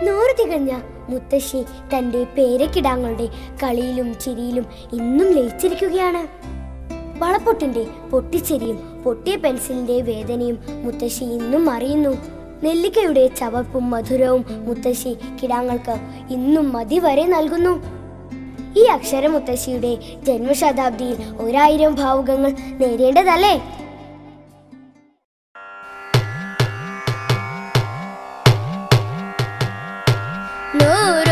നൂറ് തികഞ്ഞ മുത്തശ്ശി തന്റെ പേരക്കിടാങ്ങളുടെ കളിയിലും ചിരിയിലും ഇന്നും ലയിച്ചിരിക്കുകയാണ്. വളപ്പൊട്ടിന്റെ പൊട്ടിച്ചിരിയും പൊട്ടിയ പെൻസിലിന്റെ വേദനയും മുത്തശ്ശി ഇന്നും അറിയുന്നു. നെല്ലിക്കയുടെ ചവപ്പും മധുരവും മുത്തശ്ശി കിടാങ്ങൾക്ക് ഇന്നും മതി വരെ നൽകുന്നു. ഈ അക്ഷര മുത്തശ്ശിയുടെ ജന്മശതാബ്ദിയിൽ 1000 ഭാവുകങ്ങൾ നേരേണ്ടതല്ലേ? No